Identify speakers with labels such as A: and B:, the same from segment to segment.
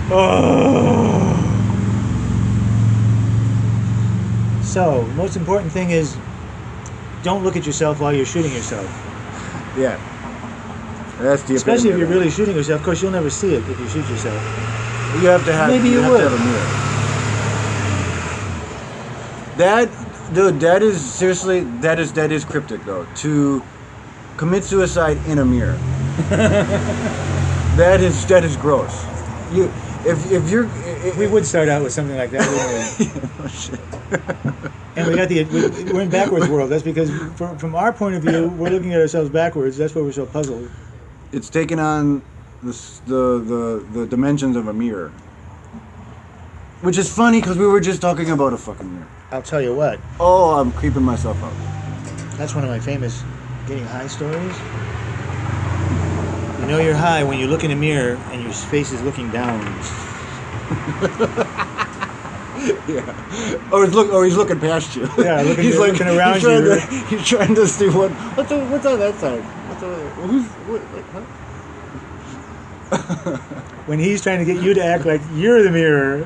A: Oh. So, most important thing is don't look at yourself while you're shooting yourself.
B: Yeah. That's the
A: Especially if
B: epitome
A: you're
B: of
A: really shooting yourself. Of course, you'll never see it if you shoot yourself.
B: that. You have to have.
A: Maybe you
B: have
A: would.
B: to have a mirror. That, dude, that is seriously. That is cryptic though. To commit suicide in a mirror. that is gross. If you're.
A: We would start out with something like that, wouldn't we?
B: Oh shit.
A: And we're in backwards world. That's because from our point of view, we're looking at ourselves backwards. That's why we're so puzzled.
B: It's taken on the dimensions of a mirror. Which is funny because we were just talking about a fucking mirror.
A: I'll tell you what.
B: Oh, I'm creeping myself out.
A: That's one of my famous getting high stories. You know you're high when you look in a mirror and your face is looking down.
B: Yeah. Or he's looking past you.
A: Yeah, looking around you.
B: He's trying to see what's on that side.
A: When he's trying to get you to act like you're the mirror,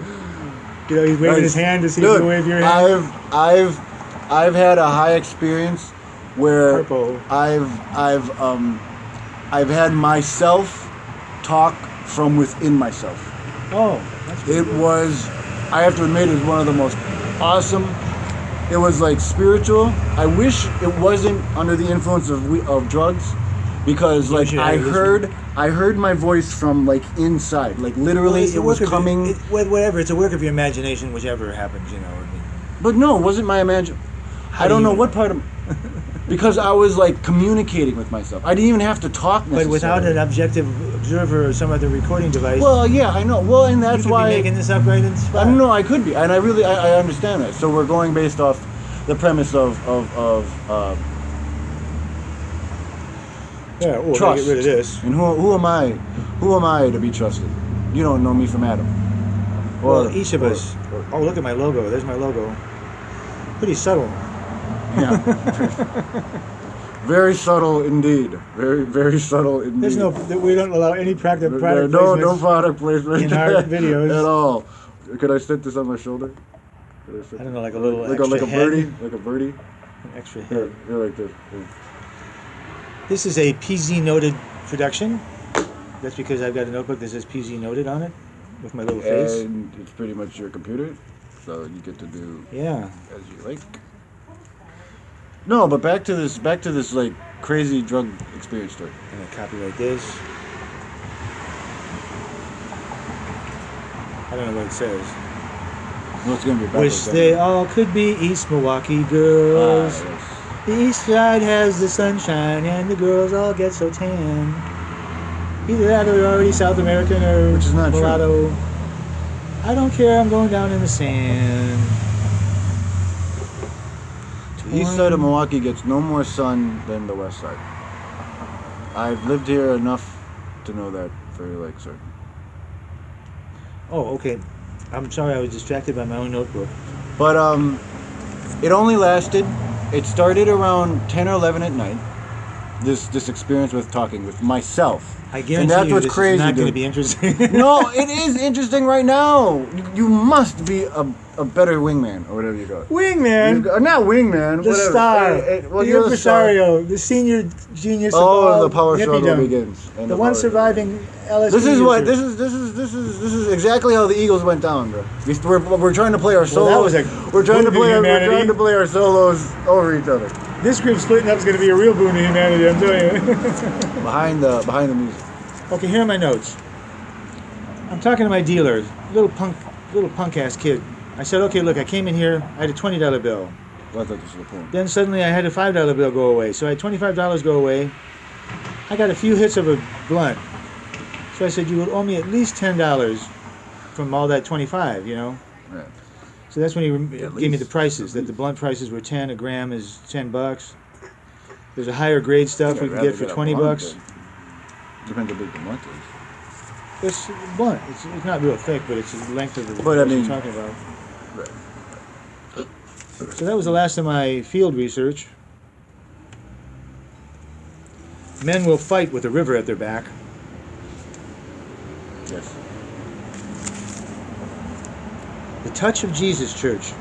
A: you know, he's waving his hand to see if you wave your hand.
B: I've had a high experience where
A: Harpo.
B: I've had myself talk from within myself.
A: Oh, that's
B: It
A: good.
B: was, I have to admit, it was one of the most awesome. It was like spiritual. I wish it wasn't under the influence of drugs, because like I heard my voice from like inside, like literally it was coming.
A: Whatever, it's a work of your imagination, whichever happens, you know. I mean,
B: But no, it wasn't my imagination. I don't know what part of. Because I was like communicating with myself. I didn't even have to talk necessarily.
A: But without an objective observer or some other recording device.
B: Well, yeah, I know. Well, and that's
A: you could
B: why.
A: be making this up right in the spot.
B: I don't know. I could be, and I understand that. So we're going based off the premise of
A: yeah, we'll
B: trust.
A: get rid of this.
B: And who am I? Who am I to be trusted? You don't know me from Adam.
A: Well, each of us. Oh, look at my logo. There's my logo. Pretty subtle.
B: Yeah. Very subtle indeed. Very, very subtle indeed.
A: There's no. We don't allow any product
B: no
A: placement
B: product placement
A: in our videos
B: at all. Could I set this on my shoulder?
A: I don't know, like a little
B: like
A: extra
B: a
A: head.
B: birdie, like a birdie.
A: An extra head.
B: Yeah, like this.
A: This is a PZ noted production. That's because I've got a notebook that says PZ noted on it with my little face.
B: And it's pretty much your computer, so you get to do
A: Yeah.
B: as you like. No, but back to this like crazy drug experience story.
A: I'm gonna copyright this. I don't know what it says.
B: Well, it's gonna be
A: Wish
B: backwards,
A: they all could be East Milwaukee girls.
B: yes.
A: The east side has the sunshine and the girls all get so tan. Either that or they're already South American or
B: Which is not true.
A: mulatto. I don't care, I'm going down in the sand.
B: The east side of Milwaukee gets no more sun than the west side. I've lived here enough to know that for like certain.
A: Oh, okay. I'm sorry, I was distracted by my own notebook.
B: But it only lasted. It started around 10 or 11 at night. This experience with talking with myself.
A: I guarantee
B: and that's
A: you
B: what's
A: this
B: crazy,
A: is not going to
B: dude.
A: be interesting.
B: No, it is interesting right now. You must be a better wingman or whatever you got.
A: Wingman?
B: Not wingman.
A: The
B: whatever.
A: star.
B: Well,
A: The
B: you're the star.
A: impresario. The senior genius of
B: Oh,
A: all
B: the power struggle
A: hippiedom.
B: begins. And
A: The one
B: power-
A: surviving LSD
B: This is what
A: user.
B: this is exactly how the Eagles went down, bro. We're trying to play our solos.
A: Well, that was a
B: we're trying to
A: boon
B: play
A: to
B: we're
A: humanity.
B: trying to play our solos over each other.
A: This group splitting up is going to be a real boon to humanity, I'm telling you.
B: Behind the music.
A: Okay, here are my notes. I'm talking to my dealer, little punk ass kid. I said, okay, look, I came in here, I had a $20 bill.
B: Well, I thought this was the point.
A: Then suddenly I had a $5 bill go away. So I had $25 go away. I got a few hits of a blunt. So I said, you would owe me at least $10 from all that 25, you know?
B: Right.
A: So that's when he
B: At
A: gave me
B: least.
A: the prices, that the blunt prices were 10, a gram is $10. There's a higher grade stuff
B: Yeah,
A: we
B: I'd
A: can
B: rather
A: get for
B: get a
A: 20
B: blunt
A: bucks.
B: than- Depends how big the blunt is.
A: It's blunt. It's not real thick, but it's the length of the
B: But I
A: what you're
B: mean-
A: talking about.
B: Right.
A: So that was the last of my field research. Men will fight with a river at their back.
B: Yes.
A: The Touch of Jesus Church.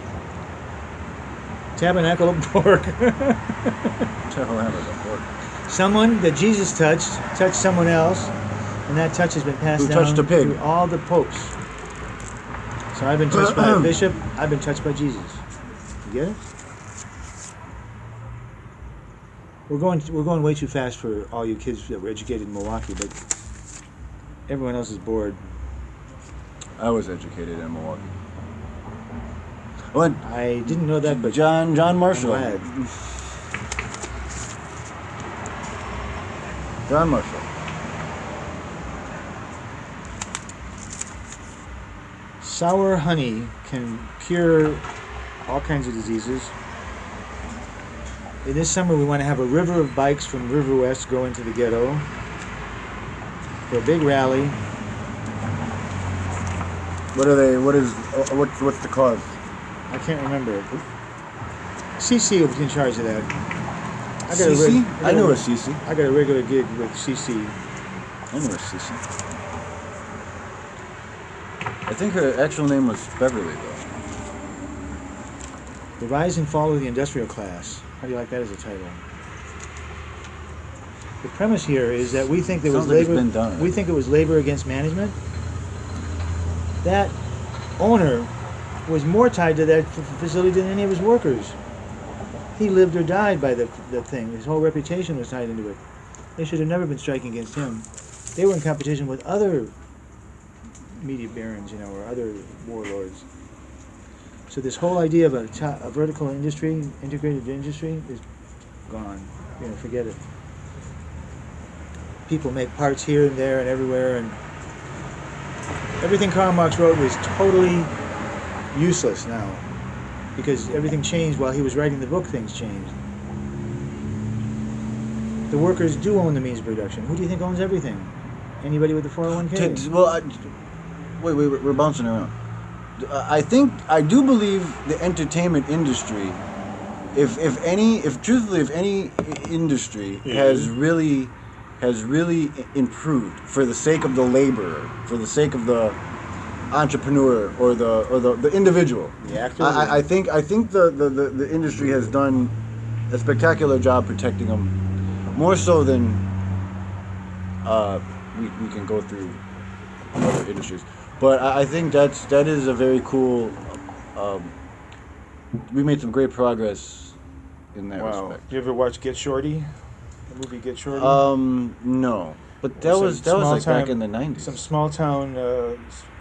A: Tabernacle of Pork.
B: Tabernacle of Pork.
A: Someone that Jesus touched someone else, and that touch has been passed
B: Who
A: down
B: touched a pig?
A: through all the popes. So I've been touched by a bishop, I've been touched by Jesus. You get it? We're going way too fast for all you kids that were educated in Milwaukee, but everyone else is bored.
B: I was educated in Milwaukee. What?
A: I didn't know that, but
B: John Marshall.
A: I'm glad.
B: John Marshall.
A: Sour honey can cure all kinds of diseases. In this summer, we want to have a river of bikes from River West go into the ghetto for a big rally.
B: What's the cause?
A: I can't remember. CC was in charge of that.
B: CC? I knew a CC.
A: I got a regular gig with CC.
B: I knew a CC. I think her actual name was Beverly, though.
A: The Rise and Fall of the Industrial Class. How do you like that as a title? The premise here is that we think there was
B: Sounds like it's
A: labor.
B: been done.
A: We think it was labor against management. That owner was more tied to that facility than any of his workers. He lived or died by the thing. His whole reputation was tied into it. They should have never been striking against him. They were in competition with other media barons, or other warlords. So this whole idea of a vertical industry, integrated industry, is gone. Forget it. People make parts here and there and everywhere, and everything Karl Marx wrote was totally useless now, because everything changed while he was writing the book. Things changed. The workers do own the means of production. Who do you think owns everything? Anybody with the 401k?
B: Wait, we're bouncing around. I do believe the entertainment industry, if any industry has really improved for the sake of the laborer, for the sake of the entrepreneur or the individual.
A: The actor.
B: I think the industry has done a spectacular job protecting them, more so than we can go through other industries. But I think that is a very cool. We made some great progress in that respect.
A: You ever watch Get Shorty? The movie Get Shorty?
B: No. But that was like back in the 90s.
A: Some small town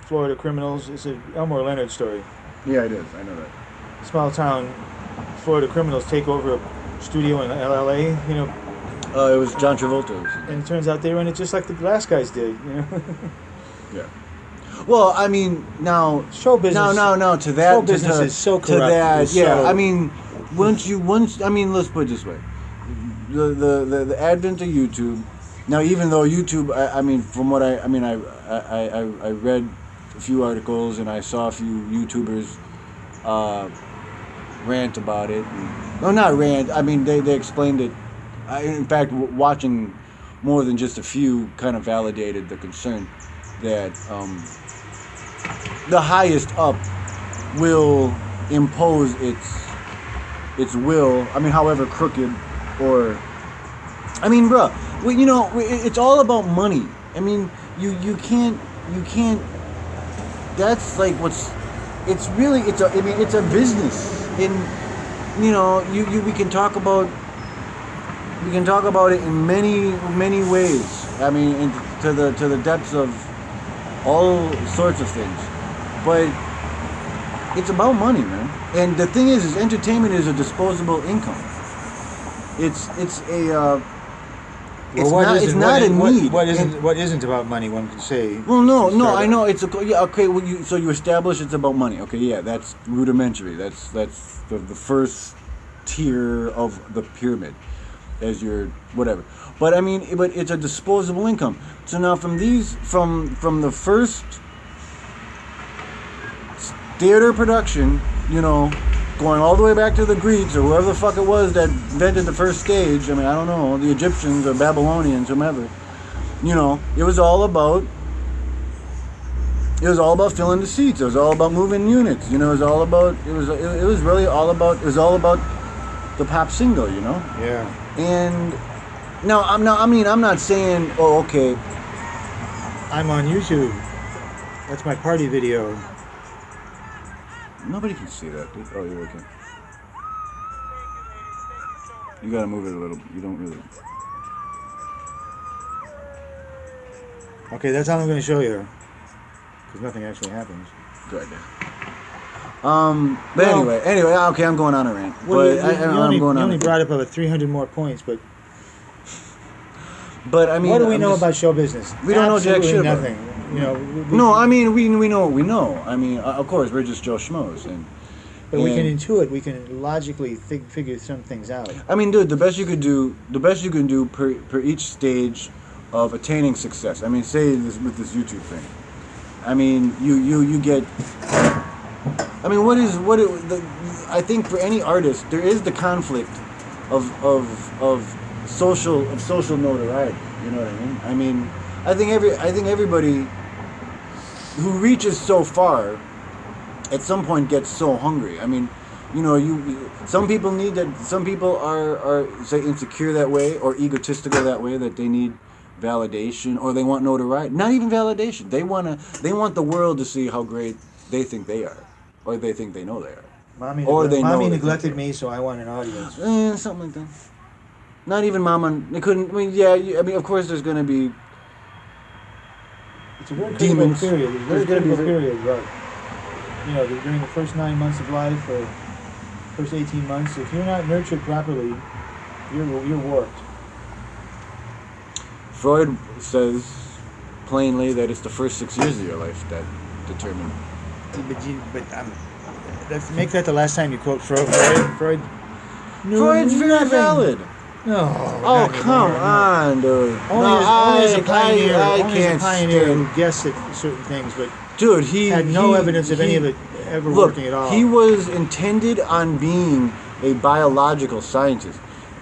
A: Florida criminals. It's an Elmore Leonard story.
B: Yeah, it is. I know that.
A: Small town Florida criminals take over a studio in LA.
B: It was John Travolta.
A: And it turns out they run it just like the last guys did.
B: Yeah. Well, I mean, now
A: show business.
B: No. To that,
A: show business is so corrupt.
B: To that, yeah.
A: So,
B: I mean, let's put it this way: the advent of YouTube. Now, even though YouTube, from what I read a few articles and I saw a few YouTubers rant about it. No, not rant. I mean, they explained it. In fact, watching more than just a few kind of validated the concern that the highest up will impose its will. I mean, however crooked or, bruh, it's all about money. I mean, you can't. That's like it's a business. We can talk about it in many ways. I mean, to the depths of all sorts of things, but it's about money, man. And the thing is entertainment is a disposable income. It's not a need.
A: What isn't about money? One could say.
B: Well, no, I know it's okay. Well, so you establish it's about money. Okay, yeah, that's rudimentary. That's the first tier of the pyramid, as your whatever. But but it's a disposable income. So now from the first theater production, going all the way back to the Greeks or whoever the fuck it was that invented the first stage. I don't know, the Egyptians or Babylonians, whomever. It was all about It was all about filling the seats. It was all about moving units. You know, it was all about. It was really all about. It was all about the pop single. You know.
A: Yeah.
B: And no, I'm not. I mean, I'm not saying. Oh, okay.
A: I'm on YouTube. That's my party video.
B: Nobody can see that, dude. Oh, you're okay. You gotta move it a little. You don't really.
A: Okay, that's all I'm going to show you. Because nothing actually happens.
B: Good. But anyway, okay, I'm going on a rant.
A: Well,
B: But
A: you
B: I'm
A: only brought up about 300 more points, but
B: I mean,
A: what do we know about show business?
B: We don't know jack shit about it.
A: Nothing. You know.
B: No, I mean, we know what we know. I mean, of course, we're just Joe Schmoes,
A: but we can intuit. We can logically figure some things out.
B: I mean, dude, the best you can do per each stage of attaining success. I mean, say this with this YouTube thing. I mean, you get. I mean, I think for any artist, there is the conflict of social notoriety. You know what I mean? I mean, I think everybody who reaches so far at some point gets so hungry. I mean, you know, some people need that. Some people are say insecure that way or egotistical that way, that they need validation or they want notoriety. Not even validation. They want the world to see how great they think they are, or they think they know they are.
A: Mommy neglected me, so I want an audience.
B: Something like that. Not even mama. They couldn't. I mean, yeah. I mean, of course, there's going to be.
A: It's a very
B: demons.
A: critical period. It's a very critical period, but you know, during the first 9 months of life or first 18 months, if you're not nurtured properly, you're warped.
B: Freud says plainly that it's the first 6 years of your life that determine.
A: Make that the last time you quote Freud. Freud.
B: Freud's very valid.
A: No.
B: Oh, come on, dude.
A: Only as a pioneer.
B: I
A: only
B: can't
A: as a pioneer
B: stand.
A: who guessed at certain things, but
B: Dude, he
A: had no evidence of any of it ever working at all.
B: He was intended on being a biological scientist,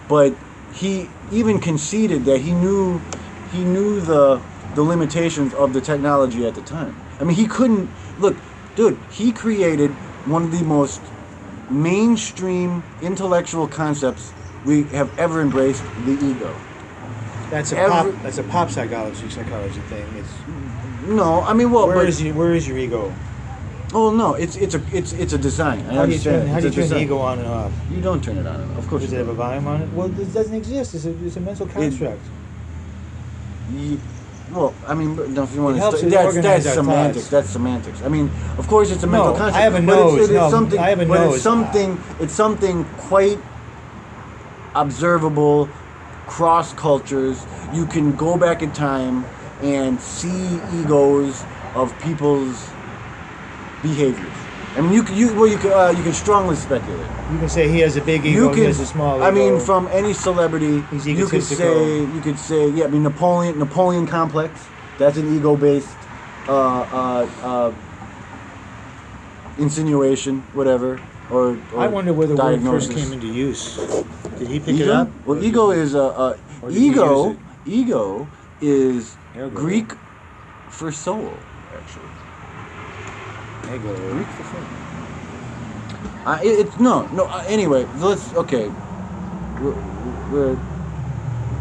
B: but he even conceded that he knew the limitations of the technology at the time. I mean, he couldn't look, dude. He created one of the most mainstream intellectual concepts we have ever embraced: the ego.
A: That's a pop psychology thing. It's
B: no, I mean, well,
A: where is your ego?
B: Oh no, it's a design.
A: How do you turn the ego on and off?
B: You don't turn it on and off. Of course.
A: Does it have a volume on it? Well, this doesn't exist. It's a mental construct.
B: Well, I mean, if you want
A: helps
B: to,
A: us
B: that's
A: organize our
B: semantics.
A: thoughts.
B: That's semantics. I mean, of course, it's a mental
A: No,
B: concept.
A: I have a
B: but
A: nose.
B: It's
A: No,
B: something.
A: I have a
B: but
A: nose.
B: It's something quite observable, cross cultures. You can go back in time and see egos of people's behaviors. I mean, you can strongly speculate.
A: You can say he has a big ego. He has a small ego.
B: I mean, from any celebrity,
A: He's
B: you could say, yeah. I mean, Napoleon complex. That's an ego-based insinuation, whatever, or
A: I wonder where the
B: diagnosis.
A: word first came into use. Did he pick
B: Ego?
A: it up?
B: Well, ego is
A: Or did he use it?
B: Ego is
A: Ego.
B: Greek for soul, actually.
A: Ego.
B: Greek for soul. It's no. Anyway, okay. We're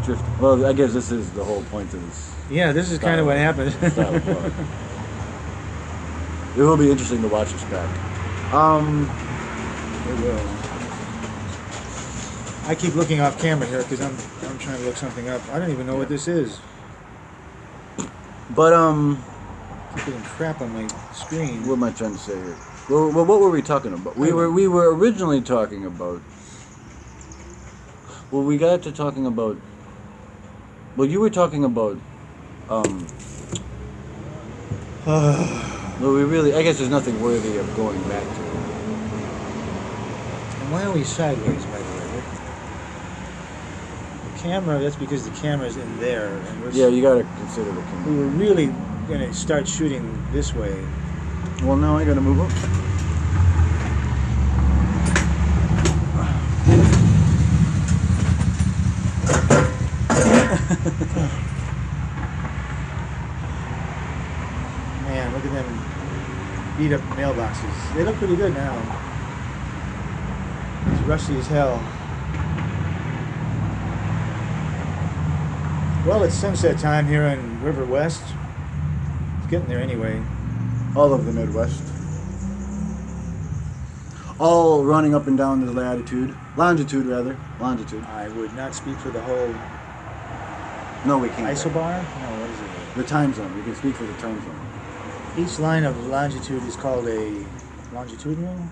B: drifting. Well, I guess this is the whole point of this.
A: Yeah, this is kind of what happened.
B: It will be interesting to watch this back.
A: It will. I keep looking off camera here because I'm trying to look something up. I don't even know what this is.
B: But
A: Keep getting crap on my screen.
B: what am I trying to say here? Well, what were we talking about? We were originally talking about. Well, we got to talking about. Well, you were talking about. Well, I guess there's nothing worthy of going back to.
A: And why are we sideways, by the way? The camera, that's because the camera's in there. And
B: Yeah, you gotta consider the
A: we
B: camera.
A: were really going to start shooting this way.
B: Well, now I gotta move up.
A: Man, look at them beat up mailboxes. They look pretty good now. It's rusty as hell. Well, it's sunset time here in River West. It's getting there anyway.
B: All of the Midwest. All running up and down the longitude. Longitude.
A: I would not speak for the whole
B: No, we can't.
A: isobar. No, what is it?
B: The time zone. We can speak for the time zone.
A: Each line of longitude is called a longitudinal.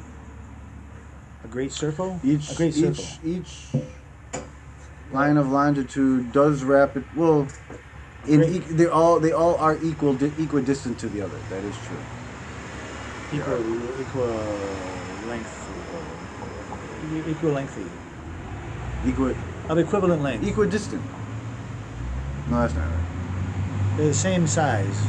A: A great circle. A great circle.
B: Each line of longitude does wrap it. Well, they all are equidistant to the other. That is true.
A: Equal lengthy. Of equivalent length.
B: Equidistant. No, that's not right.
A: They're the same size.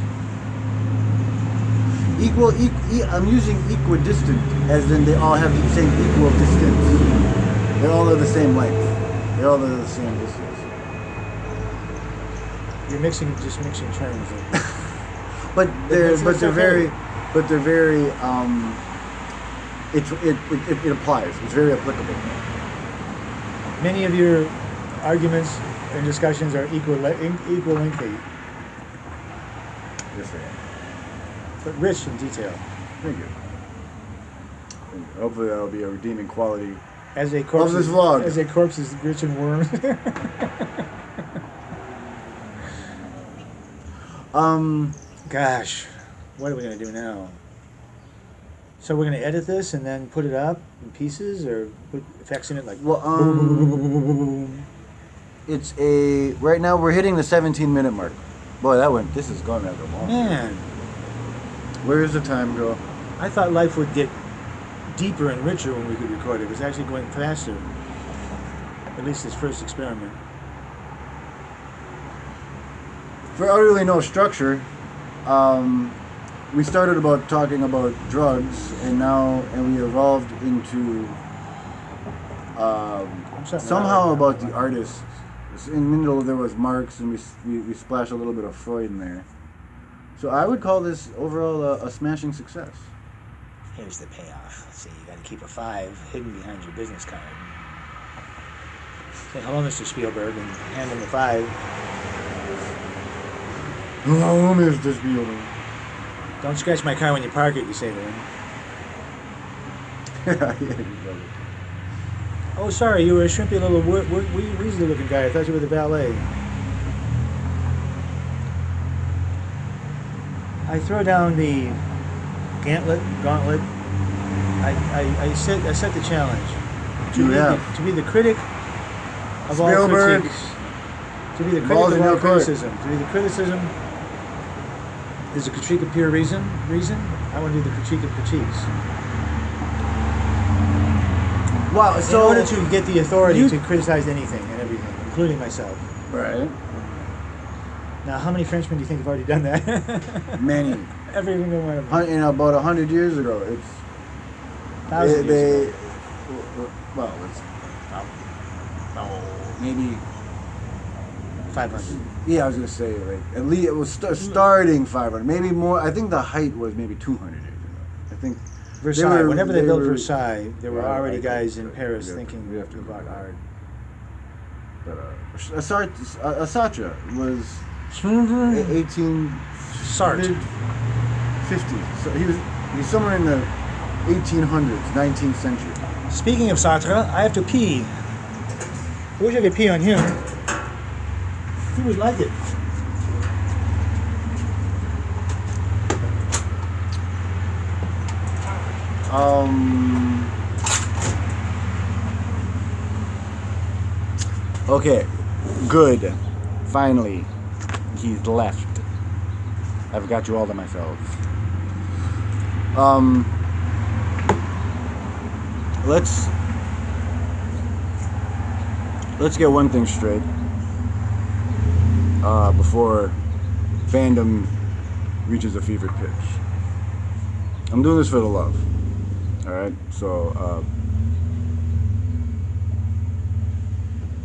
B: I'm using equidistant as in they all have the same equal distance. They all are the same length. They all are the same distance.
A: You're mixing terms.
B: But they're very it applies. It's very applicable.
A: Many of your arguments and discussions are equal lengthy,
B: Yes, they are.
A: but rich in detail.
B: Thank you. Hopefully that'll be a redeeming quality
A: As a corpse
B: of this vlog.
A: As a corpse is rich in worms. Gosh, what are we gonna do now? So we're gonna edit this and then put it up in pieces, or put effects in it like.
B: Well, it's right now we're hitting the 17-minute mark. Boy, this is going after a long.
A: Man,
B: Where does the time go?
A: I thought life would get deeper and richer when we could record it. It was actually going faster. At least this first experiment.
B: For utterly no structure, we started talking about drugs, and we evolved into somehow about the artist. In the middle there was Marx, and we splashed a little bit of Freud in there. So I would call this overall a smashing success.
A: Here's the payoff. See, you got to keep a 5 hidden behind your business card. Say hello, Mr. Spielberg, and hand him the 5.
B: Hello, Mr. Spielberg.
A: Don't scratch my car when you park it, you say to him.
B: Yeah, you got it.
A: Oh, sorry, you were a shrimpy little Weasley-looking guy. I thought you were the valet. I throw down the gauntlet. I set the challenge to be the critic of all
B: Spielberg.
A: critiques. To be the critic of all criticism. To be the criticism. Is a critique of pure reason? I want to do the critique of critiques.
B: Wow. So
A: in order to get the authority to criticize anything and everything, including myself.
B: Right.
A: Now, how many Frenchmen do you think have already done that?
B: Many.
A: Every single one of them.
B: And about 100 years ago, it's
A: Thousand years ago.
B: Well, it's maybe
A: 500.
B: Yeah, I was gonna say like at least it was starting 500, maybe more. I think the height was maybe 200 years ago. I think
A: Versailles. Whenever they built Versailles, there were already guys in Paris thinking about art.
B: But Asatra was 18
A: Sartre.
B: 50s. So he's somewhere in the 1800s, 19th century.
A: Speaking of Sartre, I have to pee. I wish I could pee on him. He would like it.
B: Okay, good. Finally, he's left. I've got you all to myself. Let's get one thing straight. Before fandom reaches a fever pitch. I'm doing this for the love. Alright? So,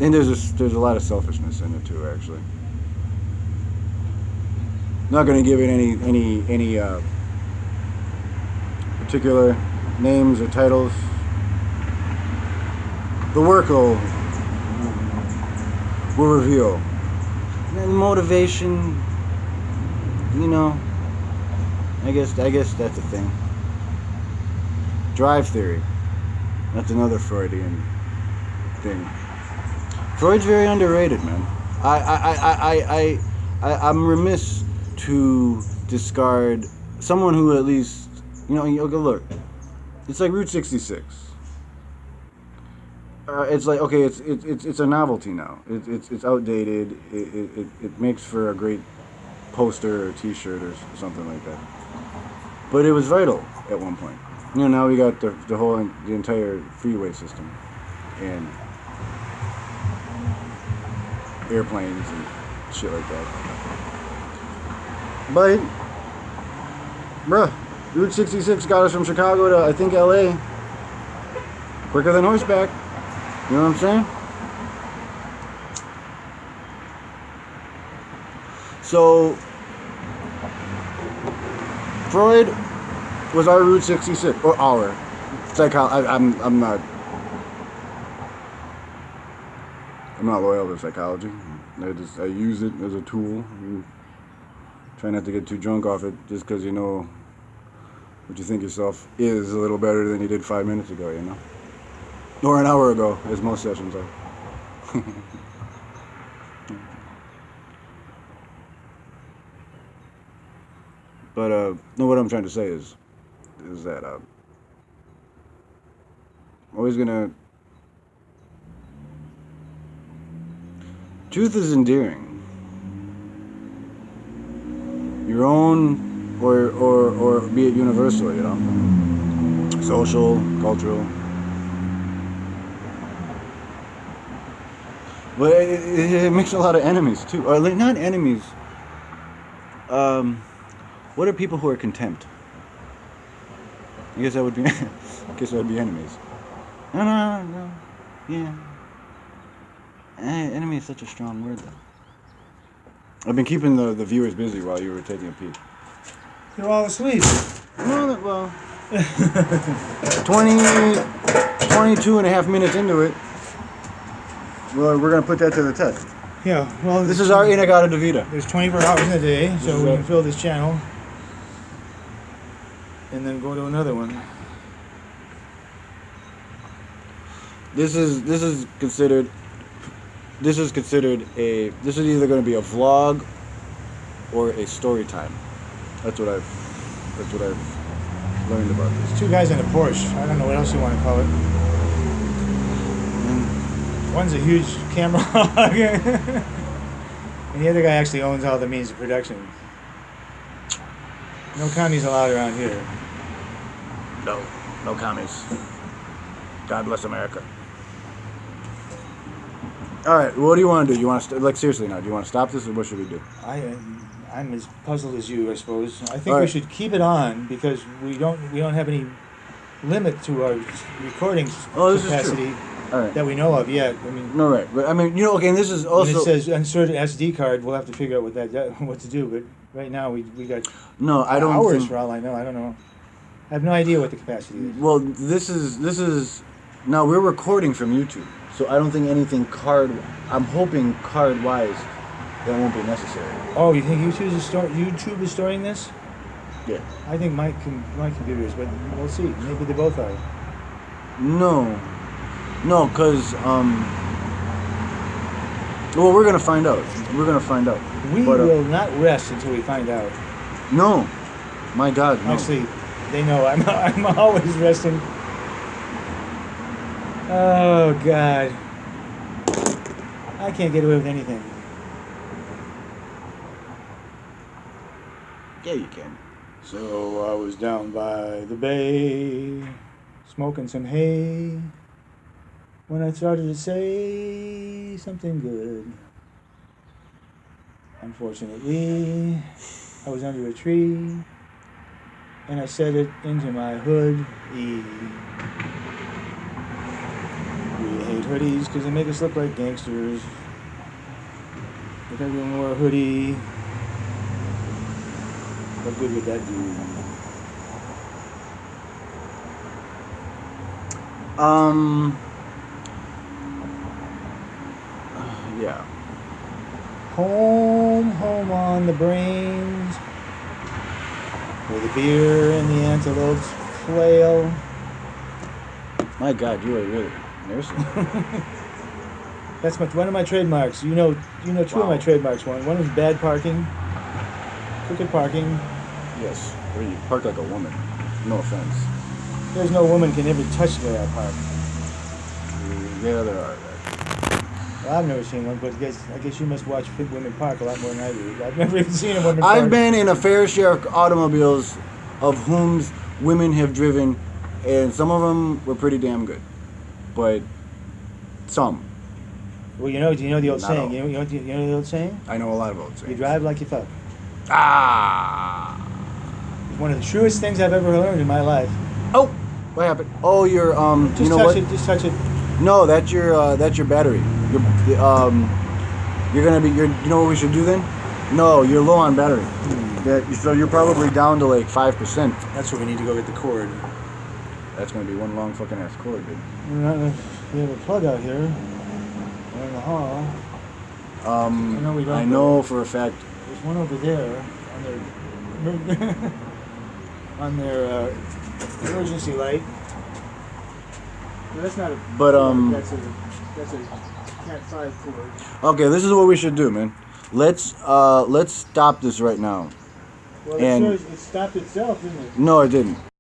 B: and there's a lot of selfishness in it too, actually. Not gonna give it any particular names or titles. The work will reveal. And motivation, you know, I guess that's a thing. Drive theory. That's another Freudian thing. Freud's very underrated, man. I'm remiss to discard someone who at least, you know, look, it's like Route 66. It's like, okay, it's a novelty now. It's outdated. It makes for a great poster or T-shirt or something like that. But it was vital at one point. You know, now we got the entire freeway system and airplanes and shit like that. But, bruh, Route 66 got us from Chicago to, I think, LA quicker than horseback. You know what I'm saying? So, Freud was our Route 66, or our. I'm not loyal to psychology. I use it as a tool. Try not to get too drunk off it, just because you know what you think yourself is a little better than you did 5 minutes ago, you know? Or an hour ago, as most sessions are. But, no, what I'm trying to say is that, I'm always gonna... Truth is endearing. Your own, or be it universal, you know? Social, cultural. But it makes a lot of enemies, too. Or, not enemies. What are people who are contempt? I guess that would be... I guess that would be enemies. No. Yeah. Enemy is such a strong word, though. I've been keeping the viewers busy while you were taking a peek.
A: They're all asleep.
B: Well, 22 and a half minutes into it. Well, we're going to put that to the test.
A: Yeah, well...
B: This is our Inagata de Vida.
A: There's 24 hours in a day, so we can fill this channel. And then go to another one.
B: This is considered either going to be a vlog or a story time. That's what I've learned about this.
A: Two guys in a Porsche. I don't know what else you want to call it. One's a huge camera hog, and the other guy actually owns all the means of production. No commies allowed around here.
B: No commies. God bless America. All right, what do you want to do? You want to seriously now? Do you want to stop this, or what should we do?
A: I'm as puzzled as you, I suppose. I think we should keep it on because we don't have any limit to our recording capacity that we know of yet. I mean,
B: no, right, but I mean, you know, okay, and this is also
A: when it says insert SD card. We'll have to figure out what to do. But right now we got hours for all I know. I don't know. I have no idea what the capacity is.
B: Well, this is now we're recording from YouTube. So I don't think anything I'm hoping card-wise that won't be necessary.
A: Oh, you think YouTube is storing this?
B: Yeah.
A: I think my computer is, but we'll see. Maybe they both are.
B: No, because well, we're gonna find out. We
A: will not rest until we find out.
B: No, my God, no.
A: Actually, they know I'm always resting. Oh, God. I can't get away with anything.
B: Yeah, you can.
A: So I was down by the bay, smoking some hay, when I started to say something good. Unfortunately, I was under a tree, and I said it into my hoodie. We hate hoodies because they make us look like gangsters. If everyone wore a hoodie, what good would that do?
B: Yeah.
A: Home on the brains, where the beer and the antelopes flail.
B: My God, you are really nursing.
A: That's one of my trademarks. You know two of my trademarks. One was bad parking, crooked parking.
B: Yes. Where you park like a woman. No offense.
A: There's no woman can ever touch the way I park.
B: Yeah, there are.
A: Well, I've never seen one, but I guess you must watch women park a lot more than I do. I've never even seen a woman park.
B: I've been in a fair share of automobiles of whom women have driven, and some of them were pretty damn good. But some.
A: Well, you know the old
B: Not
A: saying.
B: all.
A: You know the old saying.
B: I know a lot of old sayings.
A: You drive like you fuck.
B: Ah.
A: It's one of the truest things I've ever learned in my life.
B: Oh, what happened? Oh, you're
A: Just
B: you know
A: touch
B: what?
A: it. Just touch it.
B: No, that's your battery. You're gonna be. You know what we should do then? No, you're low on battery. So you're probably down to like 5%.
A: That's where we need to go get the cord.
B: That's gonna be one long fucking ass cord, dude.
A: We have a plug out here. We're in the hall. No, we don't.
B: I know for a fact.
A: There's one over there on their emergency light. No, that's not a.
B: But
A: That's a Cat 5 cord.
B: Okay, this is what we should do, man. Let's stop this right now.
A: Well,
B: And-
A: it stopped itself, didn't it?
B: No, it didn't.